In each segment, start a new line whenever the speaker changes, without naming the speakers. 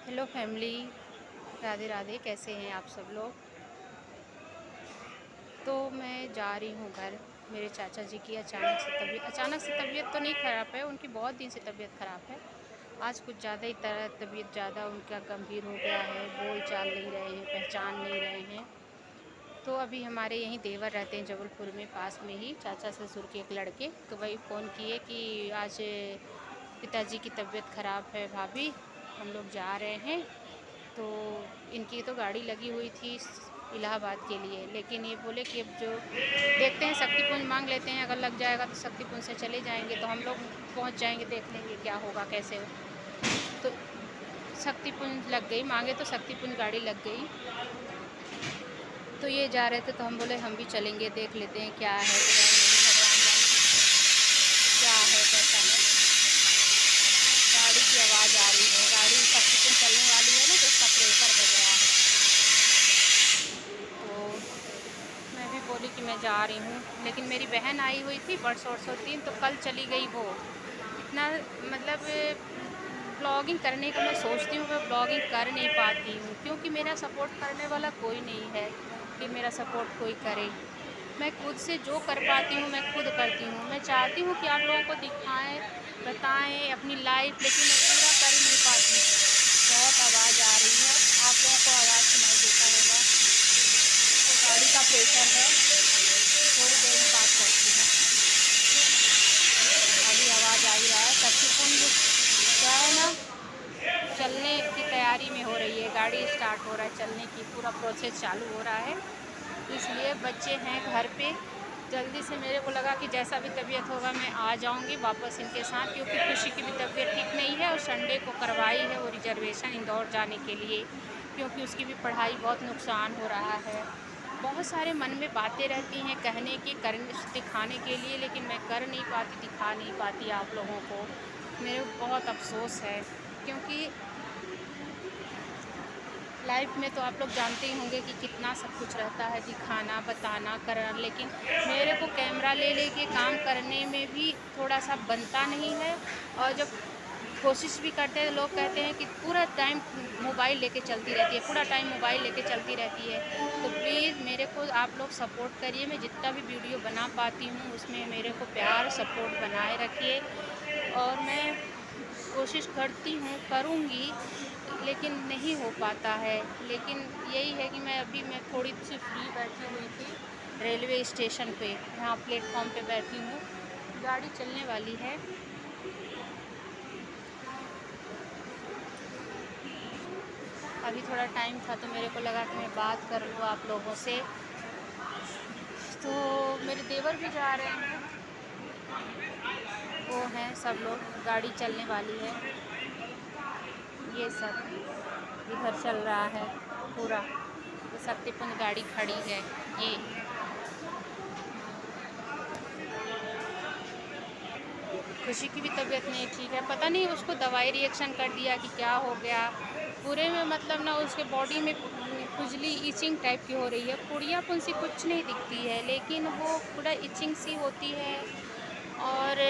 Hello family, Radhe Radhe. कैसे हैं आप सब लोग। तो मैं जा रही हूँ घर। मेरे चाचा जी की अचानक से तबीयत तो नहीं ख़राब है, उनकी बहुत दिन से तबीयत ख़राब है। आज कुछ ज़्यादा ही तरह तबीयत ज़्यादा उनका गंभीर हो गया है, बोल चाल नहीं रहे हैं, पहचान नहीं रहे हैं। तो अभी हमारे यहीं देवर रहते हैं जबलपुर में, पास में ही, चाचा ससुर के एक लड़के। तो वही फ़ोन किए कि आज पिताजी की तबीयत ख़राब है भाभी, हम लोग जा रहे हैं। तो इनकी तो गाड़ी लगी हुई थी इलाहाबाद के लिए, लेकिन ये बोले कि अब जो देखते हैं शक्तिपुंज मांग लेते हैं, अगर लग जाएगा तो शक्तिपुंज से चले जाएंगे। तो हम लोग पहुंच जाएंगे, देख लेंगे क्या होगा कैसे। तो शक्तिपुंज लग गई, मांगे तो शक्तिपुंज गाड़ी लग गई। तो ये जा रहे थे तो हम बोले हम भी चलेंगे, देख लेते हैं क्या है क्या नहीं, भगवान जाने क्या है कैसा है। गाड़ी की आवाज़ आ रही है, गाड़ी शक्तिपुंज चलने वाली है ना, तो उसका प्रेशर बज रहा है। तो मैं भी बोली कि मैं जा रही हूँ, लेकिन मेरी बहन आई हुई थी परसों दिन, तो कल चली गई वो। इतना मतलब ब्लॉगिंग करने का मैं सोचती हूँ, मैं ब्लॉगिंग कर नहीं पाती हूँ क्योंकि मेरा सपोर्ट करने वाला कोई नहीं है कि मेरा सपोर्ट कोई करे। मैं खुद से जो कर पाती हूँ मैं खुद करती हूँ। मैं चाहती हूँ कि आप लोगों को दिखाएं, बताएं अपनी लाइफ, लेकिन मैं पूरा कर ही नहीं पाती। बहुत आवाज़ आ रही है, आप लोगों को आवाज़ सुनाई देता होगा। तो गाड़ी का प्रेशर है, थोड़ी देर में बात करती हूँ। अभी आवाज़ आ ही रहा है। शक्तिपुंज क्या है ना, चलने की तैयारी में हो रही है, गाड़ी स्टार्ट हो रहा है, चलने की पूरा प्रोसेस चालू हो रहा है। इसलिए बच्चे हैं घर पे, जल्दी से मेरे को लगा कि जैसा भी तबीयत होगा मैं आ जाऊंगी वापस इनके साथ, क्योंकि खुशी की भी तबीयत ठीक नहीं है और संडे को करवाई है वो रिजर्वेशन इंदौर जाने के लिए, क्योंकि उसकी भी पढ़ाई बहुत नुकसान हो रहा है। बहुत सारे मन में बातें रहती हैं कहने की, करने दिखाने के लिए, लेकिन मैं कर नहीं पाती, दिखा नहीं पाती आप लोगों को। मेरे को बहुत अफसोस है, क्योंकि लाइफ में तो आप लोग जानते ही होंगे कि कितना सब कुछ रहता है, दिखाना बताना करना, लेकिन मेरे को कैमरा ले लेके काम करने में भी थोड़ा सा बनता नहीं है। और जब कोशिश भी करते हैं, लोग कहते हैं कि पूरा टाइम मोबाइल लेके चलती रहती है, पूरा टाइम मोबाइल लेके चलती रहती है। तो प्लीज़ मेरे को आप लोग सपोर्ट करिए, मैं जितना भी वीडियो बना पाती हूँ उसमें मेरे को प्यार सपोर्ट बनाए रखिए। और मैं कोशिश करती हूँ, करूँगी, लेकिन नहीं हो पाता है। लेकिन यही है कि मैं थोड़ी सी फ्री बैठी हुई थी रेलवे स्टेशन पे, यहाँ प्लेटफॉर्म पे बैठी हूँ, गाड़ी चलने वाली है। अभी थोड़ा टाइम था तो मेरे को लगा कि मैं बात कर लूँ आप लोगों से। तो मेरे देवर भी जा रहे हैं, वो हैं सब लोग, गाड़ी चलने वाली है। ये सब इधर चल रहा है पूरा, ये शक्तिपुंज गाड़ी खड़ी है। ये खुशी की भी तबीयत नहीं ठीक है, पता नहीं उसको दवाई रिएक्शन कर दिया कि क्या हो गया। पूरे में मतलब ना उसके बॉडी में खुजली इचिंग टाइप की हो रही है, पुड़ियापन सी कुछ नहीं दिखती है, लेकिन वो पूरा इचिंग सी होती है। और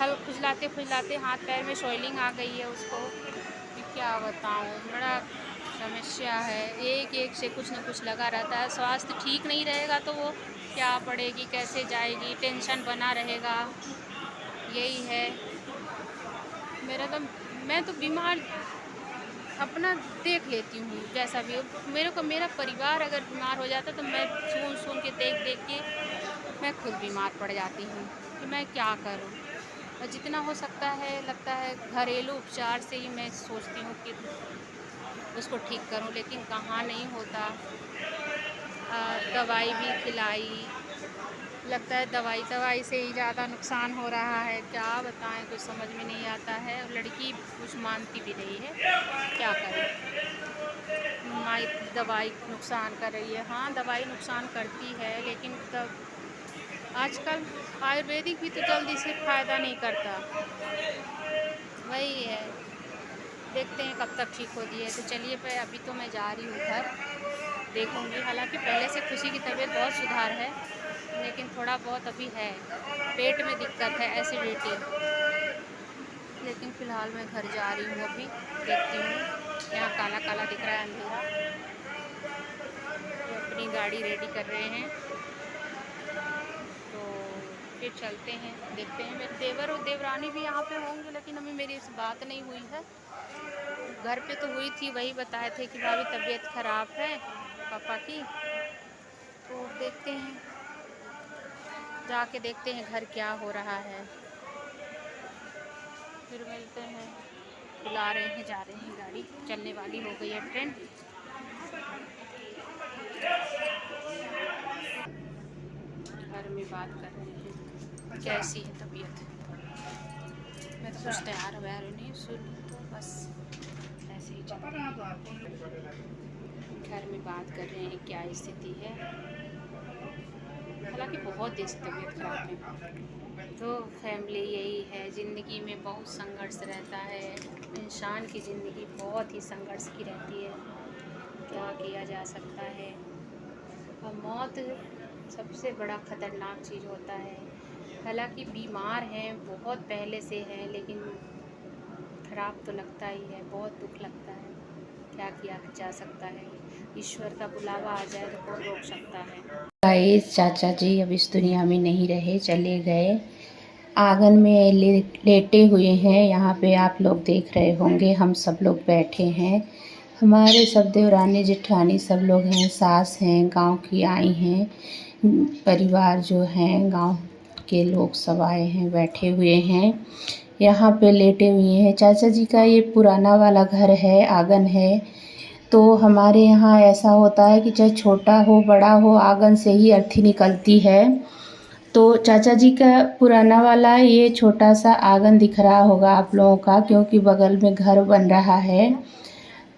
हल खुजलाते खुजलाते हाथ पैर में स्वेलिंग आ गई है उसको। कि क्या बताऊँ, बड़ा समस्या है, एक एक से कुछ न कुछ लगा रहता है। स्वास्थ्य ठीक नहीं रहेगा तो वो क्या पढ़ेगी, कैसे जाएगी, टेंशन बना रहेगा। यही है मेरा तो। मैं तो बीमार अपना देख लेती हूँ जैसा भी हो। मेरे को मेरा परिवार अगर बीमार हो जाता तो मैं सुन सुन के देख देख के मैं खुद बीमार पड़ जाती हूँ कि मैं क्या करूँ। और जितना हो सकता है लगता है घरेलू उपचार से ही मैं सोचती हूँ कि उसको ठीक करूँ, लेकिन कहाँ नहीं होता। दवाई भी खिलाई, लगता है दवाई दवाई से ही ज़्यादा नुकसान हो रहा है। क्या बताएं, कुछ समझ में नहीं आता है। और लड़की कुछ मानती भी नहीं है, क्या करें। माई दवाई नुकसान कर रही है, हाँ दवाई नुकसान करती है, लेकिन तब आजकल आयुर्वेदिक भी तो जल्दी से फ़ायदा नहीं करता। वही है, देखते हैं कब तक ठीक होती है। तो चलिए पे अभी तो मैं जा रही हूँ घर, देखूँगी। हालांकि पहले से खुशी की तबीयत बहुत सुधार है, लेकिन थोड़ा बहुत अभी है, पेट में दिक्कत है, एसिडिटी। लेकिन फ़िलहाल मैं घर जा रही हूँ अभी। देखती हूँ, यहाँ काला काला दिख रहा है अंधेरा। वो अपनी गाड़ी रेडी कर रहे हैं, तो फिर चलते हैं, देखते हैं। मेरे देवर और देवरानी भी यहाँ पे होंगे, लेकिन अभी मेरी इस बात नहीं हुई है। घर पे तो हुई थी, वही बताए थे कि भाभी तबीयत ख़राब है पापा की। तो देखते हैं, जाके देखते हैं घर क्या हो रहा है, फिर मिलते हैं। बुला रहे हैं, जा रहे हैं, गाड़ी चलने वाली हो गई है, ट्रेन। घर में बात कर रहे हैं कैसी है तबीयत। मैं तो कुछ तैयार वैयार नहीं सुन, तो बस ऐसे ही चल रही है। घर में बात कर रहे हैं क्या स्थिति है। हालांकि बहुत दिन से तबीयत ख़राब है। तो फैमिली यही है, ज़िंदगी में बहुत संघर्ष रहता है। इंसान की ज़िंदगी बहुत ही संघर्ष की रहती है, क्या किया जा सकता है। और मौत सबसे बड़ा ख़तरनाक चीज़ होता है। हालांकि बीमार हैं, बहुत पहले से हैं, लेकिन ख़राब तो लगता ही है, बहुत दुख लगता है। क्या किया जा सकता है, ईश्वर का बुलावा आ जाए तो कौन रोक सकता है। गाइस, चाचा जी अब इस दुनिया में नहीं रहे, चले गए। आंगन में लेटे हुए हैं, यहाँ पे आप लोग देख रहे होंगे। हम सब लोग बैठे हैं, हमारे सब देवरानी जेठानी सब लोग हैं, सास हैं, गांव की आई हैं, परिवार जो हैं गांव के लोग सब आए हैं, बैठे हुए हैं, यहाँ पे लेटे हुए हैं। चाचा जी का ये पुराना वाला घर है, आंगन है। तो हमारे यहाँ ऐसा होता है कि चाहे छोटा हो बड़ा हो, आंगन से ही अर्थी निकलती है। तो चाचा जी का पुराना वाला ये छोटा सा आंगन दिख रहा होगा आप लोगों का, क्योंकि बगल में घर बन रहा है।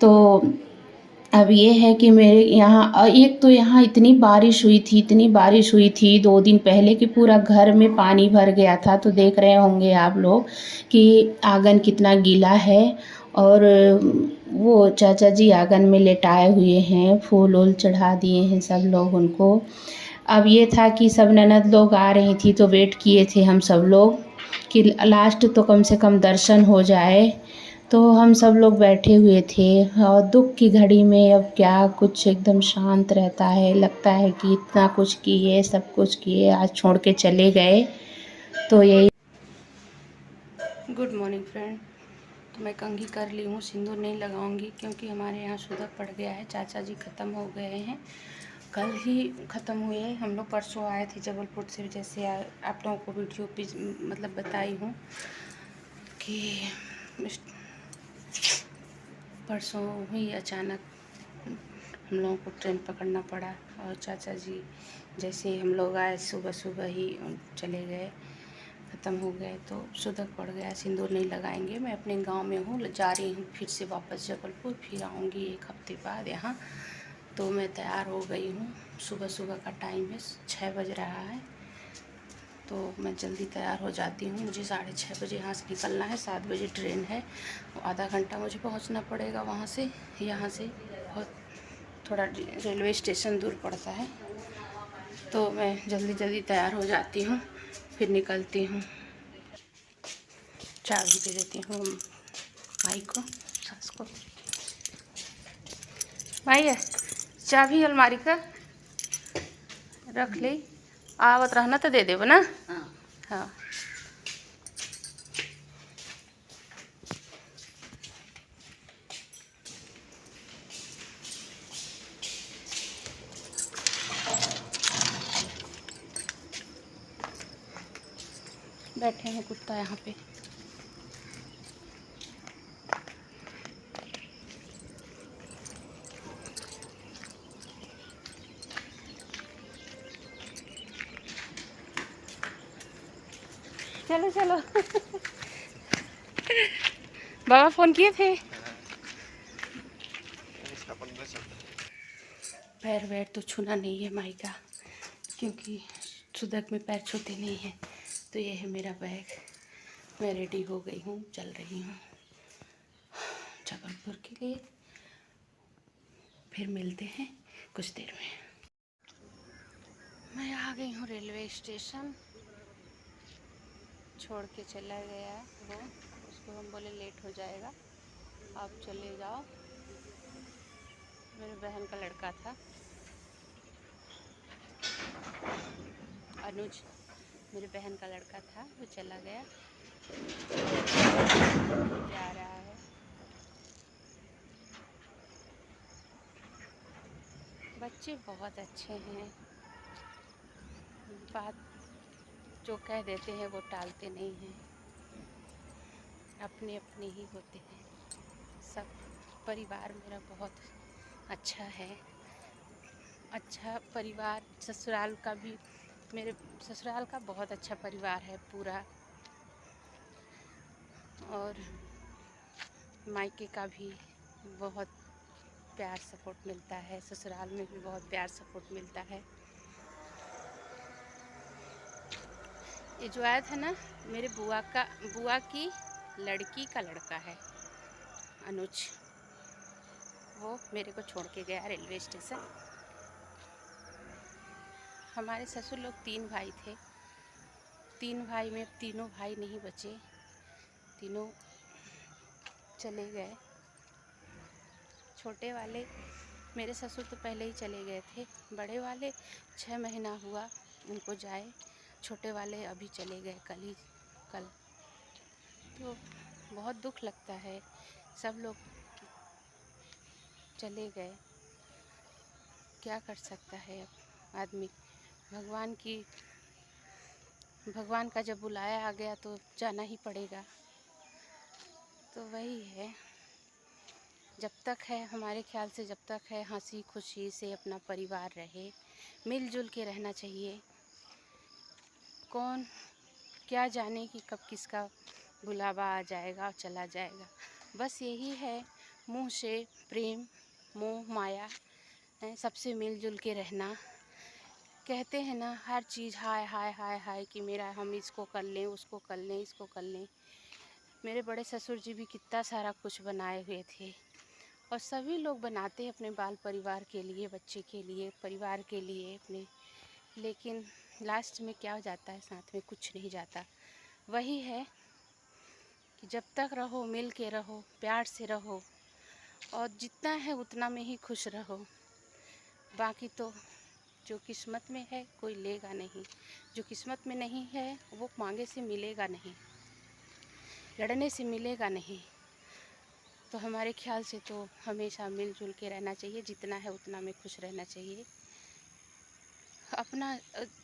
तो अब ये है कि मेरे यहाँ एक तो यहाँ इतनी बारिश हुई थी, इतनी बारिश हुई थी 2 दिन पहले कि पूरा घर में पानी भर गया था। तो देख रहे होंगे आप लोग कि आंगन कितना गीला है। और वो चाचा जी आंगन में लेटाए हुए हैं, फूल वूल चढ़ा दिए हैं सब लोग उनको। अब ये था कि सब ननद लोग आ रही थी, तो वेट किए थे हम सब लोग कि लास्ट तो कम से कम दर्शन हो जाए। तो हम सब लोग बैठे हुए थे, और दुख की घड़ी में अब क्या कुछ एकदम शांत रहता है। लगता है कि इतना कुछ किए, सब कुछ किए, आज छोड़ के चले गए। तो यही। Good morning friend. तो मैं कंघी कर ली हूँ, सिंदूर नहीं लगाऊंगी क्योंकि हमारे यहाँ सुदक पड़ गया है। चाचा जी ख़त्म हो गए हैं, कल ही ख़त्म हुए। हम लोग परसों आए थे जबलपुर से, जैसे आप लोगों को वीडियो पे मतलब बताई हूँ कि परसों ही अचानक हम लोगों को ट्रेन पकड़ना पड़ा। और चाचा जी जैसे हम लोग आए सुबह सुबह ही चले गए, ख़त्म हो गए। तो सुदक पड़ गया, सिंदूर नहीं लगाएंगे। मैं अपने गांव में हूँ, जा रही हूँ फिर से वापस जबलपुर, फिर आऊँगी 1 हफ्ते बाद यहाँ। तो मैं तैयार हो गई हूँ, सुबह सुबह का टाइम है, 6 बज रहा है। तो मैं जल्दी तैयार हो जाती हूँ। मुझे 6:30 बजे यहाँ से निकलना है, 7 बजे ट्रेन है। आधा घंटा मुझे पहुँचना पड़ेगा वहाँ से। यहाँ से बहुत थोड़ा रेलवे स्टेशन दूर पड़ता है। तो मैं जल्दी जल्दी तैयार हो जाती हूँ, फिर निकलती हूँ। चाबी दे देती हूँ भाई को, सास को। भाई है चाबी अलमारी का रख ले, आवत रहना तो दे देव ना। हाँ बैठे हैं कुत्ता यहाँ पे। चलो चलो बाबा फ़ोन किए थे। पैर वैर तो छूना नहीं है माई का, क्योंकि सुदक में पैर छूते नहीं हैं। तो ये है मेरा बैग, मैं रेडी हो गई हूँ, चल रही हूँ जबलपुर के लिए। फिर मिलते हैं कुछ देर में। मैं आ गई हूँ रेलवे स्टेशन, छोड़ के चला गया वो, तो हम बोले लेट हो जाएगा, आप चले जाओ। मेरे बहन का लड़का था अनुज, मेरे बहन का लड़का था, वो चला गया, जा रहा है। बच्चे बहुत अच्छे हैं, बात जो कह देते हैं वो टालते नहीं हैं, अपने अपने ही होते हैं सब। परिवार मेरा बहुत अच्छा है, अच्छा परिवार। ससुराल का भी, मेरे ससुराल का बहुत अच्छा परिवार है पूरा, और मायके का भी बहुत प्यार सपोर्ट मिलता है, ससुराल में भी बहुत प्यार सपोर्ट मिलता है। ये जो आया था ना, मेरे बुआ की लड़की का लड़का है अनुज, वो मेरे को छोड़ के गया रेलवे स्टेशन। हमारे ससुर लोग 3 भाई थे, 3 भाई में तीनों भाई नहीं बचे, तीनों चले गए। छोटे वाले मेरे ससुर तो पहले ही चले गए थे, बड़े वाले 6 महीना हुआ उनको जाए, छोटे वाले अभी चले गए कल। तो बहुत दुख लगता है, सब लोग चले गए, क्या कर सकता है अब आदमी। भगवान का जब बुलाया आ गया तो जाना ही पड़ेगा। तो वही है, जब तक है हमारे ख्याल से, जब तक है हंसी खुशी से अपना परिवार रहे, मिलजुल के रहना चाहिए। कौन क्या जाने कि कब किसका बुलावा आ जाएगा और चला जाएगा। बस यही है, मुँह से प्रेम मोह माया सबसे मिलजुल के रहना। कहते हैं ना, हर चीज़ हाय हाय हाय हाय कि मेरा, हम इसको कर लें, उसको कर लें, इसको कर लें। मेरे बड़े ससुर जी भी कितना सारा कुछ बनाए हुए थे, और सभी लोग बनाते हैं अपने बाल परिवार के लिए, बच्चे के लिए, परिवार के लिए अपने। लेकिन लास्ट में क्या हो जाता है, साथ में कुछ नहीं जाता। वही है कि जब तक रहो मिल के रहो, प्यार से रहो, और जितना है उतना में ही खुश रहो। बाकी तो जो किस्मत में है कोई लेगा नहीं, जो किस्मत में नहीं है वो मांगे से मिलेगा नहीं, लड़ने से मिलेगा नहीं। तो हमारे ख्याल से तो हमेशा मिलजुल के रहना चाहिए, जितना है उतना में खुश रहना चाहिए। अपना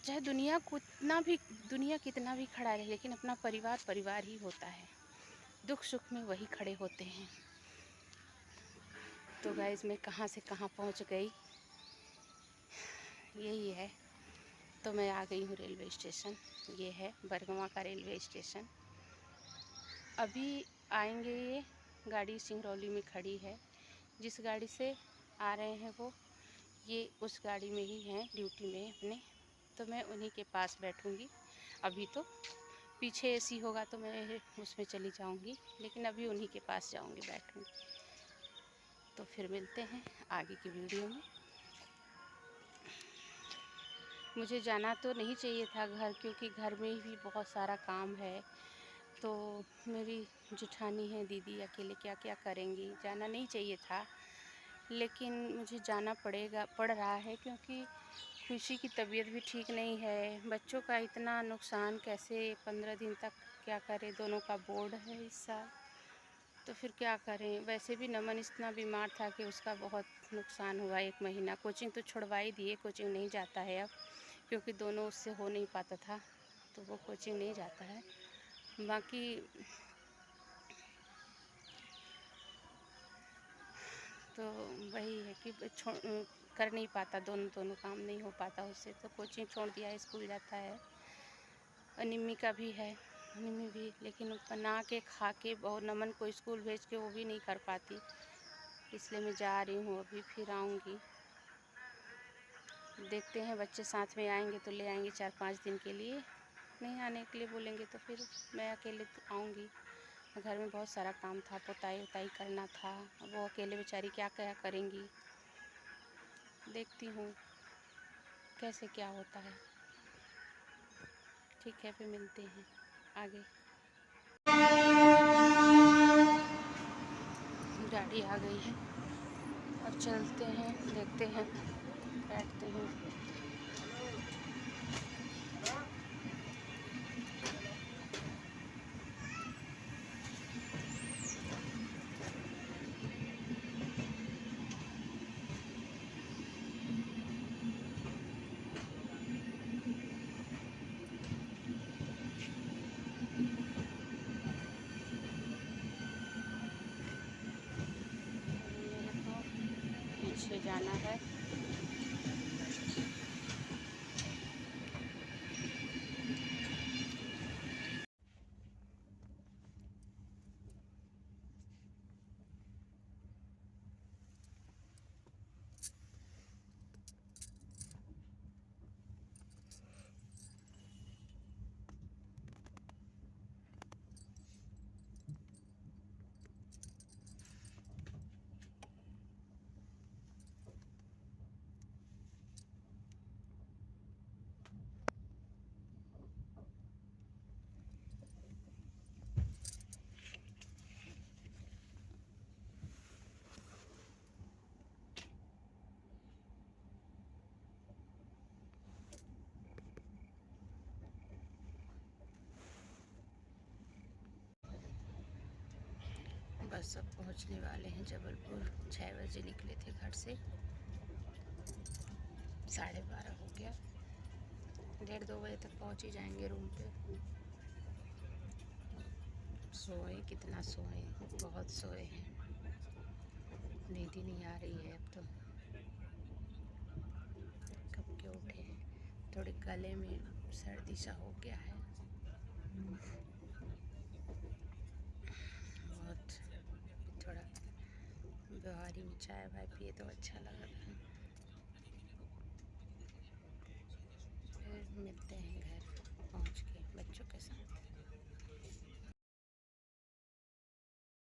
चाहे दुनिया कितना भी खड़ा रहे, लेकिन अपना परिवार परिवार ही होता है, दुख सुख में वही खड़े होते हैं। तो गाइस, मैं कहाँ से कहाँ पहुँच गई, यही है। तो मैं आ गई हूँ रेलवे स्टेशन, ये है बरगवां का रेलवे स्टेशन। अभी आएंगे, ये गाड़ी सिंगरौली में खड़ी है, जिस गाड़ी से आ रहे हैं वो, ये उस गाड़ी में ही हैं ड्यूटी में अपने। तो मैं उन्हीं के पास बैठूंगी। अभी तो पीछे एसी होगा तो मैं उसमें चली जाऊंगी, लेकिन अभी उन्हीं के पास जाऊंगी, बैठूंगी। तो फिर मिलते हैं आगे की वीडियो में। मुझे जाना तो नहीं चाहिए था घर, क्योंकि घर में भी बहुत सारा काम है। तो मेरी जेठानी है, दीदी अकेले क्या क्या करेंगी, जाना नहीं चाहिए था, लेकिन मुझे जाना पड़ रहा है, क्योंकि खुशी की तबीयत भी ठीक नहीं है। बच्चों का इतना नुकसान, कैसे 15 दिन तक क्या करें, दोनों का बोर्ड है इस साल, तो फिर क्या करें। वैसे भी नमन इतना बीमार था कि उसका बहुत नुकसान हुआ, 1 महीना। कोचिंग तो छुड़वा ही दिए, कोचिंग नहीं जाता है अब, क्योंकि दोनों उससे हो नहीं पाता था, तो वो कोचिंग नहीं जाता है। बाकी तो वही है कि कर नहीं पाता, दोनों काम नहीं हो पाता उससे, तो कोचिंग छोड़ दिया, स्कूल जाता है। और निम्मी का भी है, निम्मी भी, लेकिन बना के खा के, और नमन को स्कूल भेज के वो भी नहीं कर पाती, इसलिए मैं जा रही हूँ। अभी फिर आऊँगी, देखते हैं, बच्चे साथ में आएंगे तो ले आएंगे 4-5 दिन के लिए, नहीं आने के लिए बोलेंगे तो फिर मैं अकेले तो आऊँगी। घर में बहुत सारा काम था, पोताई उताई करना था, वो अकेले बेचारी क्या क्या करेंगी। देखती हूँ कैसे क्या होता है। ठीक है, फिर मिलते हैं आगे। गाड़ी आ गई है। अब चलते हैं, देखते हैं, बैठते हैं। मेरे को पीछे जाना है। बस अब पहुंचने वाले हैं जबलपुर। 6 बजे निकले थे घर से, 12:30 हो गया। 1:30-2 बजे तक पहुंच ही जाएंगे रूम पे। सोए, कितना सोए, बहुत सोए हैं, नींद ही नहीं आ रही है अब तो। कब के उठे हैं, थोड़ी गले में सर्दी सा हो गया है बहुत। थोड़ा बुहारी में चाय वाय पिए तो अच्छा लगा था। फिर मिलते हैं घर पहुंच के। बच्चों